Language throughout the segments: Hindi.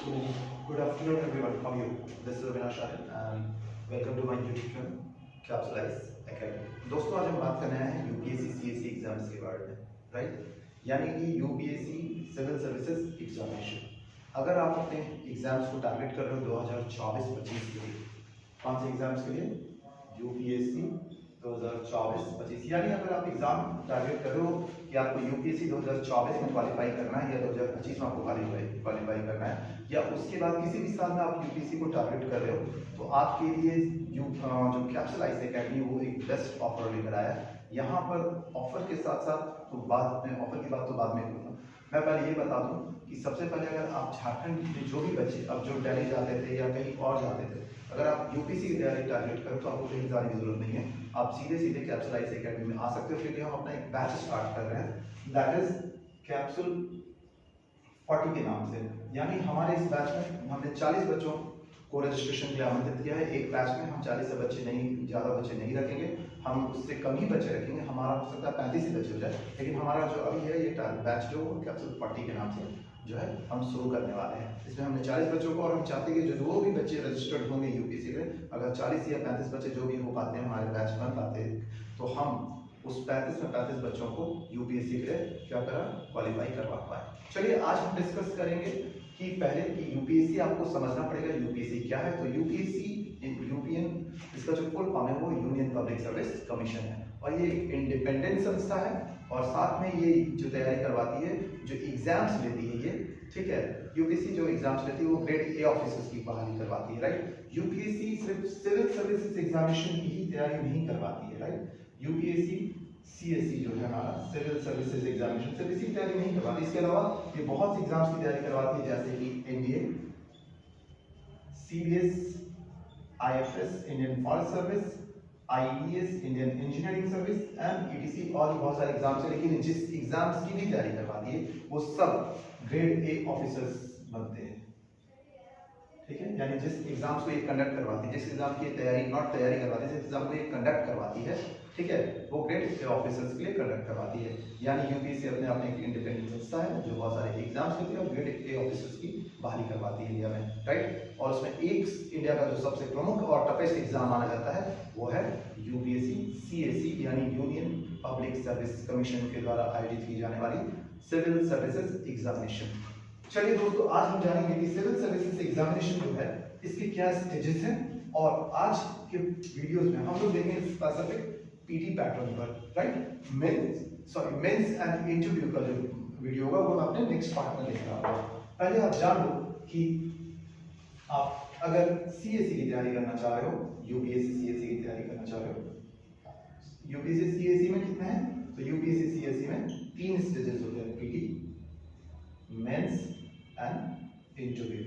So, good afternoon everyone. How are you? This is Avinash Aryan and welcome to my YouTube channel Capsulize Academy. दोस्तों आज हम बात करने आए हैं यूपीएससी सीएससी एग्जाम्स के बारे में, राइट? यानी कि यूपीएससी सिविल सर्विसेज एग्जामिनेशन। अगर आप अपने एग्जाम्स को टारगेट कर रहे हो 2024-25 के लिए, कौन से एग्जाम्स के लिए? यूपीएससी 2024-25। यानी अगर आप एग्जाम टारगेट कर रहे हो कि आपको यूपीएससी 2024 में क्वालिफाई करना है या 2025 में आपको क्वालिफाई करना है या उसके बाद किसी भी साल में आप यूपीएससी को टारगेट कर रहे हो, तो आपके लिए जो कैप्सुलाइज एकेडमी वो एक बेस्ट ऑफर लेकर आया है। यहाँ पर ऑफर के साथ साथ तो बाद में ऑफर की बात तो बाद में करूँगा, मैं पहले ये बता दूं कि सबसे पहले अगर आप झारखंड के जो भी बच्चे अब जो दिल्ली जाते थे या कहीं और जाते थे, अगर आप यूपीएससी की तैयारी टारगेट करो तो आपको कहीं जाने की जरूरत नहीं है, आप सीधे सीधे कैप्सुलाइज एकेडमी में आ सकते हो। क्योंकि हम अपना एक बैच स्टार्ट कर रहे हैं, दैट इज कैप्सूल 40 के नाम से। यानी हमारे इस बैच में हमने 40 बच्चों को रजिस्ट्रेशन के लिए आमंत्रित किया है। एक बैच में हम 40 से बच्चे नहीं, ज़्यादा बच्चे नहीं रखेंगे, हम उससे कम ही बच्चे रखेंगे। हमारा हो सकता है 35 ही बच्चे हो जाए, लेकिन हमारा जो अभी है ये बैच जो कैप्सूल 40 के नाम से जो है हम शुरू करने वाले हैं। इसमें हमने 40 बच्चों को, और हम चाहते हैं कि जो भी बच्चे रजिस्टर्ड होंगे यूपीएससी में, अगर 40 या 35 बच्चे जो भी हो पाते हैं हमारे बैच बन पाते हैं, तो हम उस 35 में 35 बच्चों को यूपीएससी के लिए क्या करा, क्वालिफाई करवा पाए। चलिए आज हम डिस्कस करेंगे कि पहले कि यूपीएससी आपको समझना पड़ेगा यूपीएससी क्या है। तो यूपीएससी यूपीएन, इसका जो फुल फॉर्म है वो यूनियन पब्लिक सर्विस कमीशन है, और ये इंडिपेंडेंट संस्था है, और साथ में ये जो तैयारी करवाती है, जो एग्जाम्स लेती है ये, ठीक है, यूपीएससी जो एग्जाम्स लेती है वो ग्रेड ए ऑफिसर्स की बहाली करवाती है, राइट? यूपीएससी सिर्फ सिविल सर्विसेज एग्जामिनेशन की ही तैयारी नहीं करवाती है, राइट? यूपीएससी सीएससी जो है हमारा सिविल सर्विसेज एग्जामिनेशन सिर्फ इसी की तैयारी नहीं करवाती, इसके अलावा ये बहुत सी एग्जाम्स की तैयारी करवाती है, जैसे कि NDA, CBS, IFS Indian forest service, IES Indian engineering service and etc, और बहुत सारे एग्जाम्स है। लेकिन जिस एग्जाम्स की भी तैयारी करवाती है वो सब ग्रेड ए ऑफिसर्स बनते हैं, ठीक है? यानी जिस एग्जाम्स को ये कंडक्ट करवाती है, जिस एग्जाम की तैयारी करवाती है, जिस एग्जाम को ये कंडक्ट करवाती है, ठीक है, वो ग्रेड ए ऑफिसर्स के लिए कंडक्ट करवाती है। यानी यूपीएससी अपने आप में एक इंडिपेंडेंट संस्था है जो बहुत सारे एग्जाम्स लेती है और ग्रेड ए ऑफिसर्स की बहाली करवाती है इंडिया में, राइट? और उसमें एक इंडिया का जो सबसे प्रमुख और टफेस्ट एग्जाम माना जाता है वो है यूपीएससी सीएससी, यानी यूनियन पब्लिक सर्विस कमीशन के द्वारा आयोजित की जाने वाली सिविल सर्विसेज एग्जामिनेशन। चलिए दोस्तों, आज हम जानेंगे कि सिविल सर्विसेज एग्जामिनेशन जो है इसके क्या स्टेजेस हैं, और आज के वीडियोस में हम लोग देखेंगे स्पेसिफिक पीटी पैटर्न पर, राइट? मेंस एंड इंटरव्यू का जो वीडियो होगा वो मैं अपने नेक्स्ट पार्ट में लेकर आऊंगा। पहले आप जान लो कि आप अगर सीएससी की तैयारी करना चाह रहे हो, यूपीएससी सीएससी की तैयारी करना चाह रहे हो, यूपीएससी सीएससी में कितने हैं? तो यूपीएससी सीएससी में 3 स्टेजेस होते हैं, PT, mains and interview,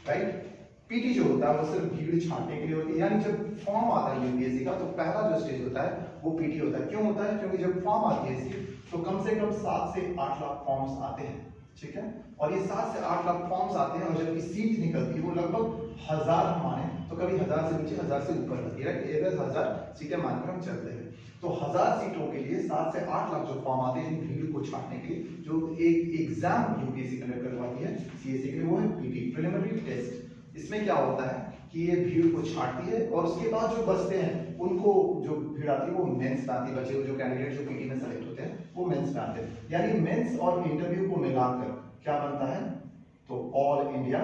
right? PT जो होता है वो सिर्फ भीड़ छांटने के लिए होती है। यानी जब फॉर्म आता है यूपीएससी का तो पहला जो स्टेज होता है वो पीटी होता है। क्यों होता है? क्योंकि जब फॉर्म आती है इसकी तो कम से कम 7 से 8 लाख फॉर्म्स आते हैं, ठीक है? और ये 7 से 8 लाख फॉर्म्स आते हैं, और जब सीट निकलती है वो लगभग 1000 माने तो कभी 1000 से नीचे 1000 से ऊपर रहती है, एवरेज 1000 सीटें मानकर हम चलते हैं। तो 1000 सीटों के लिए 7 से 8 लाख जो फॉर्म आते हैं भीड़ को छांटने के लिए, जो एक एग्जाम यूपीएससी कंडक्ट करवाती है सीएससी के लिए, वो है पीटी, प्रिलिमिनरी टेस्ट। इसमें क्या होता है कि ये भीड़ को छांटती है, और उसके बाद जो बचते हैं उनको जो भीड़ आती है वो मेंस में आती है। बचे जो कैंडिडेट जो पीटी में सेलेक्ट होते हैं वो मेंस में आते हैं। यानी मेंस और इंटरव्यू को मिलाकर क्या बनता है? तो ऑल इंडिया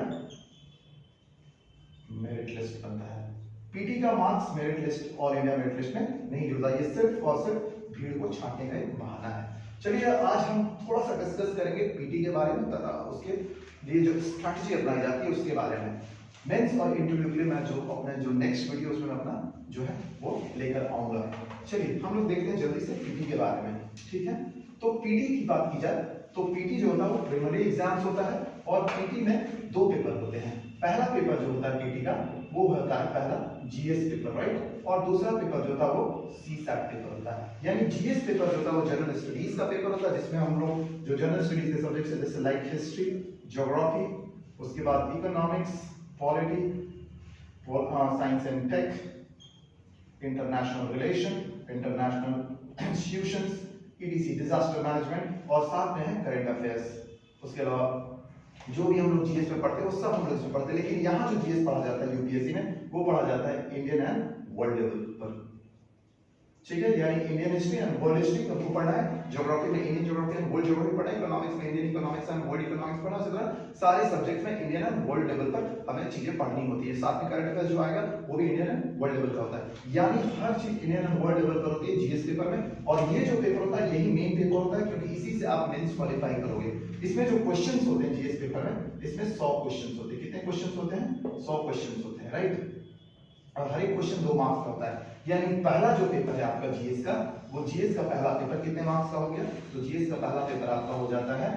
मेरिट लिस्ट बनता है। पीटी का marks merit list, all India merit list में नहीं जुड़ता, ये सिर्फ और सिर्फ भीड़ को छांटने का एक बहाना है। चलिए आज हम थोड़ा सा डिस्कस करेंगे पीटी के बारे में, तथा उसके लिए जो स्ट्रैटेजी अपनाई जाती है उसके बारे में। मेंस और इंटरव्यू के लिए मैं जो अपने जो नेक्स्ट वीडियो उसमें अपना जो है वो लेकर आऊंगा। चलिए हम लोग देखते हैं जल्दी से पीटी के बारे में, ठीक है? तो पीटी की बात की जाए तो पीटी जो होता है वो प्रिलिमिनरी एग्जाम्स होता है, और पीटी में 2 पेपर होते हैं। पहला पेपर जो होता है पीटी का वो होता है पहला जीएस पेपर, राइट? और दूसरा पेपर जो होता है वो सीसैट पेपर होता है। यानी जीएस पेपर जो होता है वो जनरल स्टडीज का पेपर होता है, जिसमें हम लोग जो जनरल स्टडीज के सब्जेक्ट्स है जैसे लाइक हिस्ट्री, ज्योग्राफी, उसके बाद economics, polity, science and tech, international relation, international institutions, ETC, disaster management, और साथ में है करंट अफेयर्स। उसके अलावा जो भी हम लोग जीएस में पढ़ते हैं वो सब हम लोग इसमें पढ़ते हैं, लेकिन यहाँ जो जीएस पढ़ा जाता है यूपीएससी में वो पढ़ा जाता है इंडियन एंड वर्ल्ड लेवल पर, ठीक है। यानी Indian history and world history हमको पढ़ना है, ज्योग्राफी में Indian geography and world geography पढ़ना है, इकोनॉमिक्स में Indian economics and world economics पढ़ना, इसी तरह सारे सब्जेक्ट्स में इंडियन एंड वर्ल्ड लेवल पर हमें चीजें पढ़नी होती है। साथ में करंट अफेयर्स जो आएगा वो भी इंडियन एंड वर्ल्ड लेवल का होता है, यानी हर चीज इंडियन एंड वर्ल्ड लेवल पर होती है जीएस पेपर में। और ये जो पेपर होता है यही मेन पेपर होता है, क्योंकि इसी से आप मेंस क्वालिफाई करोगे। इसमें जो क्वेश्चंस होते हैं जीएस पेपर में, इसमें 100 क्वेश्चंस होते हैं। कितने क्वेश्चंस होते हैं? 100 क्वेश्चंस होते हैं, राइट। और हर एक क्वेश्चन 2 मार्क्स का होता है, यानी पहला जो पेपर है आपका जीएस का, वो जीएस का पहला पेपर कितने मार्क्स का हो गया? तो जीएस का पहला पेपर आपका हो जाता है,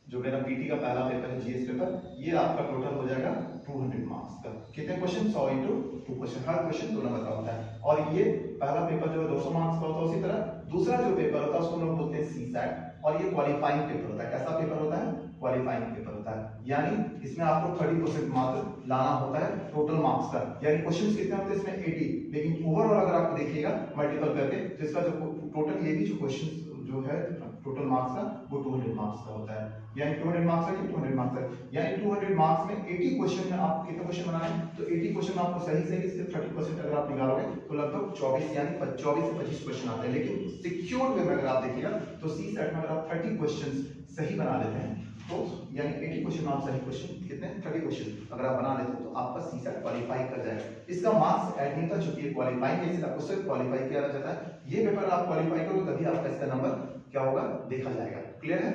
जो मेरा पीटी का पहला पेपर है जीएस पेपर, ये आपका टोटल हो जाएगा 200 मार्क्स का। कितने क्वेश्चन? 100 इंटू 2 क्वेश्चन, हर क्वेश्चन 2 नंबर का होता है। और ये पहला पेपर जो है 200 मार्क्स का होता है। उसी तरह दूसरा जो पेपर होता है उसको हम लोग बोलते हैं सीसैट, और ये क्वालिफाइंग पेपर होता है। कैसा पेपर होता है? क्वालिफाइंग पेपर होता है, यानी इसमें आपको 30% मार्क्स लाना होता है टोटल मार्क्स का। यानी क्वेश्चंस कितने होते हैं इसमें? 80, लेकिन ओवरऑल अगर आप देखिएगा मल्टीपल करके तो इसका जो टोटल ये भी जो क्वेश्चन जो है टोटल मार्क्स का वो 200 मार्क्स का होता है। यानी 200 मार्क्स है, 200 मार्क्स है, यानी 200 मार्क्स में 80 क्वेश्चन में आप कितने क्वेश्चन बनाए हैं? तो 80 क्वेश्चन में आपको सही सही से 30% अगर आप निकालोगे तो लगभग 24 यानी 24 से 25 क्वेश्चन आते हैं। लेकिन सिक्योर्ड वे में अगर आप देखिएगा तो सीसैट में अगर आप 30 क्वेश्चन सही बना लेते हैं तो यानी 80 क्वेश्चन आप सही क्वेश्चन कितने? 30 क्वेश्चन अगर आप बना लेते हो तो आपका सीसैट क्वालिफाई कर जाएगा। इसका मार्क्स ऐड नहीं था, चूंकि ये क्वालिफाइंग है इसलिए आपको सिर्फ क्वालिफाई किया जाता है। ये पेपर आप क्वालिफाई करोगे तभी आपका इसका नंबर क्या होगा देखा जाएगा। क्लियर है?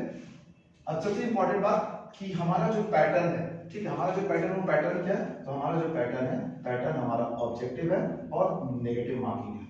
अब सबसे इंपॉर्टेंट बात कि हमारा जो पैटर्न है, ठीक है, हमारा जो पैटर्न, वो पैटर्न क्या है? तो हमारा जो पैटर्न है, पैटर्न हमारा ऑब्जेक्टिव है और नेगेटिव मार्किंग है।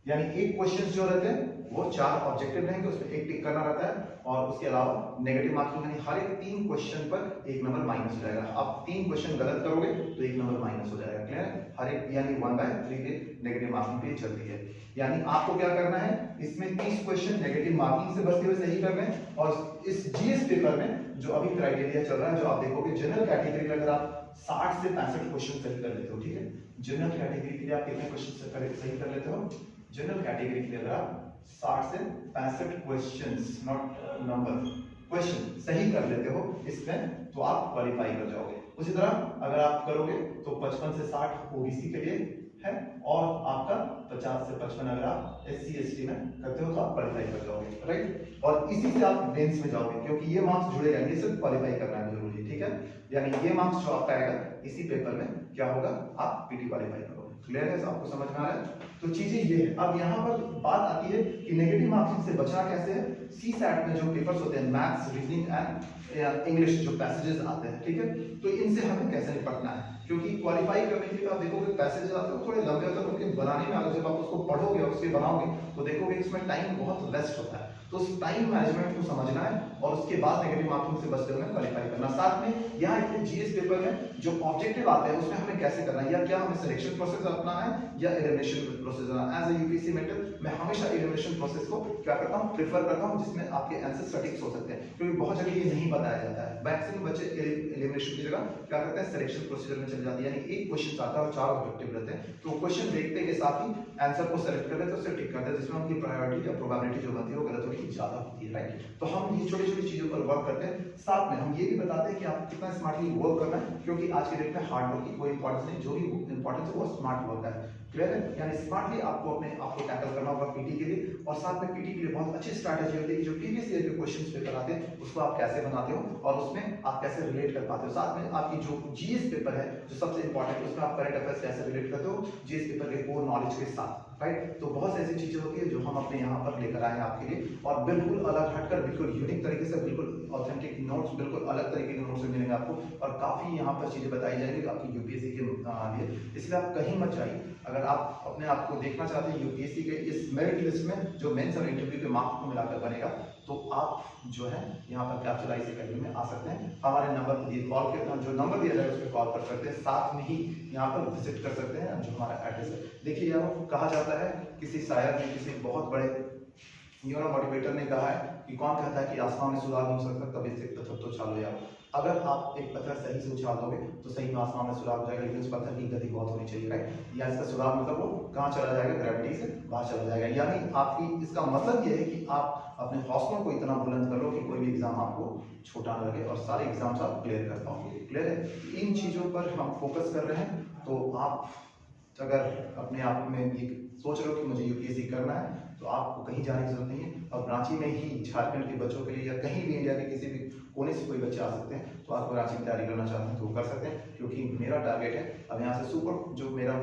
यानी एक क्वेश्चन जो रहते हैं वो 4 ऑब्जेक्टिव रहेंगे, उसमें एक टिक करना रहता है, और उसके अलावा नेगेटिव मार्किंग यानी हर एक 3 क्वेश्चन पर 1 नंबर माइनस हो जाएगा। आप 3 क्वेश्चन गलत करोगे तो 1 नंबर माइनस हो जाएगा। क्लियर है? हर एक यानी 1/3 के नेगेटिव मार्किंग पे चलती है। यानी आपको क्या करना है, इसमें 30 क्वेश्चन नेगेटिव मार्किंग से बचते हुए सही करने हैं। और इस जीएस पेपर में जो अभी क्राइटेरिया चल रहा है, जो आप देखोगे जनरल कैटेगरी में अगर आप 60 से 65 क्वेश्चन सही कर लेते हो, ठीक है, जनरल कैटेगरी के लिए आप कितने क्वेश्चन सही कर लेते हो? जनरल कैटेगरी के लिए अगर आप 60 से 65 क्वेश्चंस, नॉट नंबर, क्वेश्चन सही कर लेते हो इसमें तो आप क्वालिफाई कर जाओगे। उसी तरह अगर आप करोगे तो 55 से 60 ओबीसी के लिए है, और आपका 50 से 55 अगर आप एससी एसटी में करते हो तो आप क्वालिफाई कर जाओगे, राइट। और इसी से आप मेंस में जाओगे, क्योंकि ये मार्क्स जुड़े रहेंगे, सिर्फ क्वालिफाई करना है जरूरी, ठीक है। यानी ये मार्क्स जो आपका आएगा इसी पेपर में क्या होगा, आप पीटी क्वालिफाई करोगे। क्लियर है? आपको समझ में आ रहा है? तो चीजें ये है। अब यहाँ पर बात आती है कि नेगेटिव मार्किंग से बचना कैसे है। सीसैट में जो पेपर्स होते हैं मैथ्स, रीजनिंग एंड इंग्लिश जो पैसेजेस आते हैं, ठीक है, तो इनसे हमें कैसे निपटना है, क्योंकि क्वालिफाई करने के लिए आप देखोगे पैसेजेस आते हैं थोड़े लंबे होते हैं, उनके बनाने में अगर जब आप उसको पढ़ोगे और उसके बनाओगे तो देखोगे इसमें टाइम बहुत वेस्ट होता है। तो उस टाइम मैनेजमेंट को समझना है और उसके बाद नेगेटिव मार्किंग से बचते हुए क्वालिफाई करना। साथ में यहाँ जीएस पेपर में जो ऑब्जेक्टिव आते हैं उसमें हमें कैसे करना है, या क्या हमें सिलेक्शन प्रोसेस अपनाना है या elimination process. As a UPSC mentor मैं हमेशा एलिमिनेशन प्रोसेस को क्या करता हूँ, प्रेफर करता हूँ, जिसमें आपके आंसर सटीक हो सकते हैं, क्योंकि बहुत जगह ये नहीं बताया जाता है। मैक्सिमम बच्चे एलिमिनेशन की जगह क्या करते हैं, सिलेक्शन प्रोसीजर में चले जाते हैं। यानी एक क्वेश्चन आता है और 4 ऑब्जेक्टिव रहते हैं, तो क्वेश्चन देखते के साथ ही आंसर को सेलेक्ट कर लेते हैं, उससे टिक करते हैं, जिसमें उनकी प्रायोरिटी या प्रोबेबिलिटी जो बनती है वो गलत होने की ज्यादा होती है, राइट। तो हम ये छोटी छोटी चीजों पर वर्क करते हैं। साथ में हम ये भी बताते हैं कि आप कितना स्मार्टली वर्क करना है, क्योंकि आज के डेट में हार्ड वर्क की कोई इंपॉर्टेंस नहीं, जो भी इंपॉर्टेंस है वो स्मार्ट वर्क है। क्लियर है? यानी स्मार्टली आपको अपने आप को टैकल करना होगा पीटी के लिए। और साथ में पीटी के लिए बहुत अच्छी स्ट्रैटेजी होती है कि जो प्रीवियस ईयर के क्वेश्चंस पेपर आते हैं उसको आप कैसे बनाते हो और उसमें आप कैसे रिलेट कर पाते हो। साथ में आपकी जो जीएस पेपर है जो सबसे इंपॉर्टेंट, उसमें आप करंट अफेयर्स कैसे रिलेट करते हो जीएस पेपर के कोर नॉलेज के साथ, राइट। तो बहुत सी ऐसी चीजें होती है जो हम अपने यहाँ पर लेकर आए हैं आपके लिए, और बिल्कुल अलग हटकर, बिल्कुल यूनिक तरीके से, बिल्कुल ऑथेंटिक नोट्स, बिल्कुल अलग तरीके के नोट्स मिलेंगे आपको, और काफी यहाँ पर चीजें बताई जाएंगी आपकी यूपीएससी के लिए। इसलिए आप कहीं मत जाइए। अगर आप अपने आप को देखना चाहते हैं यूपीएससी के इस मेरिट लिस्ट में जो मेंस और इंटरव्यू के मार्क्स को मिलाकर बनेगा, तो आप जो है यहाँ पर कैप्चर आईज एकेडमी में आ सकते हैं। हमारे नंबर पर दिए कॉल करते हैं, जो नंबर दिया जाएगा उस पर कॉल कर सकते हैं, साथ में ही यहाँ पर विजिट कर सकते हैं जो हमारा एड्रेस है। देखिए यार, कहा जाता है, किसी शायर ने, किसी बहुत बड़े मोटिवेटर ने कहा है कि कौन कहता है कि आसमान में सुराग हो सकता है, कभी से पत्थर तो उछालो यार। अगर आप एक पत्थर सही से उछाल दोगे तो सही में आसमान में सुराग हो जाएगा, लेकिन उस पत्थर की गति बहुत होनी चाहिए, राइट। या इसका सुराग मतलब वो कहाँ चला जाएगा, ग्रेविटी से बाहर चला जाएगा। यानी आपकी इसका मतलब ये है कि आप अपने हौसलों को इतना बुलंद कर लो कि कोई भी एग्जाम आपको छोटा ना लगे और सारे एग्जाम्स आप क्लियर कर पाओ। क्लियर है? इन चीज़ों पर हम फोकस कर रहे हैं। तो आप अगर अपने आप में ये सोच रहे हो कि मुझे यूपीएससी करना है, तो आपको कहीं जाने की जरूरत नहीं है। और रांची में ही झारखंड के बच्चों के लिए या कहीं भी इंडिया के किसी भी कोने से कोई बच्चे आ सकते हैं। तो आपको रांची में तैयारी करना चाहते हैं तो वो कर सकते हैं, क्योंकि मेरा टारगेट है अब यहाँ से सुपर जो मेरा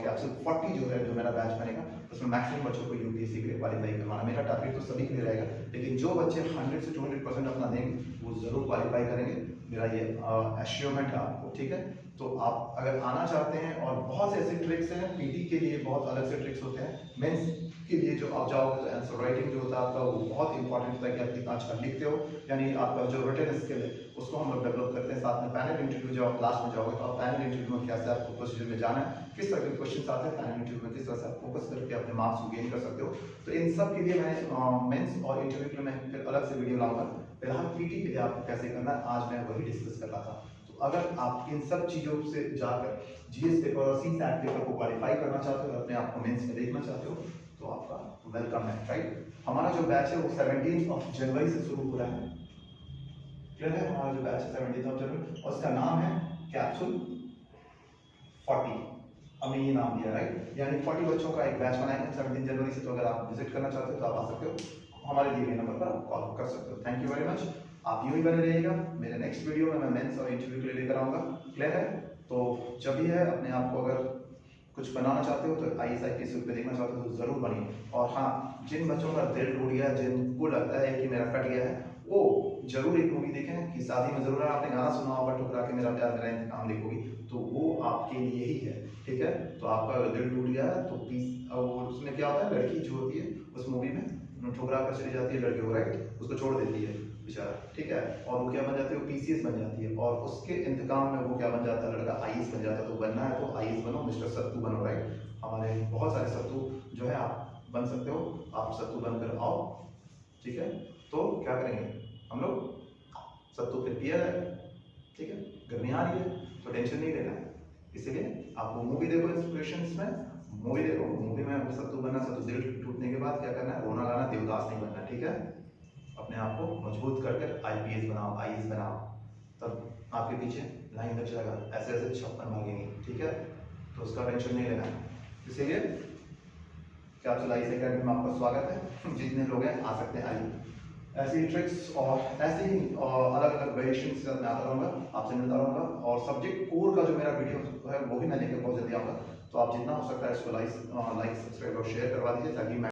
कैप्सूल 40 जो है, जो मेरा बैच बनेगा, उसमें मैक्सिमम बच्चों को यूपीएससी के लिए क्वालिफाई करवाना। मेरा टारगेट तो सभी के लिए रहेगा, लेकिन जो बच्चे 100 से 200% अपना देंगे वो जरूर क्वालिफाई करेंगे। मेरा ये एश्योरमेंट है आपको। ठीक है? तो आप अगर आना चाहते हैं, और बहुत से ऐसे ट्रिक्स हैं, पीटी के लिए बहुत अलग से ट्रिक्स होते हैं, मेंस के लिए जो आप जाओगे तो आंसर राइटिंग जो होता है आपका, वो बहुत इंपॉर्टेंट होता है कि आप कितना अच्छा लिखते हो, यानी आपका जो रिटन स्किल है उसको हम लोग डेवलप करते हैं। साथ में पैनल इंटरव्यू जब आप लास्ट में जाओगे तो आप पैनल इंटरव्यू में कैसे आपको प्रोसीजर में जाना है, किस तरह के क्वेश्चन आते हैं पैनल इंटरव्यू में, किस तरह से आप फोकस करके अपने मार्क्स को गेन कर सकते हो। तो इन सब के लिए मैं मेंस और इंटरव्यू के लिए मैं फिर अलग से वीडियो लाऊंगा। फिलहाल पीटी के लिए आपको कैसे करना है आज मैं वही डिस्कस कर रहा था। तो अगर आप इन सब चीजों से जाकर जीएस पेपर और सीसैट पेपर को क्वालिफाई करना चाहते हो और अपने आप को मेंस में देखना चाहते हो, तो आपका वेलकम है। राइट? हमारा जो बैच है वो 17 जनवरी से शुरू हो रहा है। क्लियर है? हमारा जो बैच है 17 जनवरी, और उसका नाम है कैप्सूल 40। हमने ये नाम दिया, राइट? यानी 40 बच्चों का एक बैच बनाएंगे 17 जनवरी से। तो अगर आप विजिट करना चाहते हो तो आप आ सकते हो, हमारे दिए गए नंबर पर कॉल कर सकते हो। Thank you very much. आप यूं ही बने रहिएगा। मेरे नेक्स्ट वीडियो में मैं मेंस और इंटरव्यू के लिए लेकर आऊंगा। क्लियर है? तो जब भी है अपने आप को अगर कुछ बनाना चाहते हो तो आईएएस आईपीएस पे देखना चाहते हो तो जरूर बनिए। और हाँ, जिन बच्चों का दिल टूट गया, जिनको लगता है कि मेरा कट गया है, वो जरूर एक मूवी देखें कि शादी में जरूर आपने गाना सुना होगा, ठुकरा के मेरा प्यार मेरा इंतकाम लिखोगी, तो वो आपके लिए ही है। ठीक है? तो आपका दिल टूट गया है तो प्लीज, वो उसमें क्या होता है, लड़की जो होती है उस मूवी में ठुकरा कर चली जाती है लड़की को, राइट? उसको छोड़ देती है बेचारा। ठीक है? और वो क्या बन जाती है, वो पीसीएस बन जाती है, और उसके इंतकाम में वो क्या बन जाता है, लड़का आईएएस बन जाता है। तो बनना है तो आईएएस बनो, मिस्टर सत्तू बनो। राइट? हमारे बहुत सारे सत्तू जो है आप बन सकते हो, आप सत्तू बनकर आओ। ठीक है? तो क्या करेंगे हम लोग, सत्तू फिर पिया है। ठीक है? गर्मी आ रही है तो टेंशन नहीं लेना है, इसीलिए आप वो मूवी देखो, इंस्पिरेशन में मूवी देखो, मूवी में सत्तू बनना, सत्तू दिल टूटने के बाद क्या करना है, रोना गाना, देवदास नहीं बनना। ठीक है? अपने आप को मजबूत करके आईपीएस बनाओ, आईएएस बनाओ, तब आपके पीछे लाइन लग जाएगा, ऐसे ऐसे 56 भागेंगे। ठीक है? तो उसका टेंशन नहीं लेना है। इसीलिए कैप्सूल आईएएस एकेडमी में आपका स्वागत है। जितने लोग हैं आ सकते हैं, आइए। ऐसी ट्रिक्स और ऐसे ही अलग अलग वेरिएशन के साथ मैं आता रहूँगा, आपसे मिलता रहूँगा। और सब्जेक्ट कोर का जो मेरा वीडियो है वो भी मैं लेकर बहुत जल्दी आऊँगा। तो आप जितना हो सकता है इसको लाइक, सब्सक्राइब और शेयर करवा दीजिए, ताकि मैं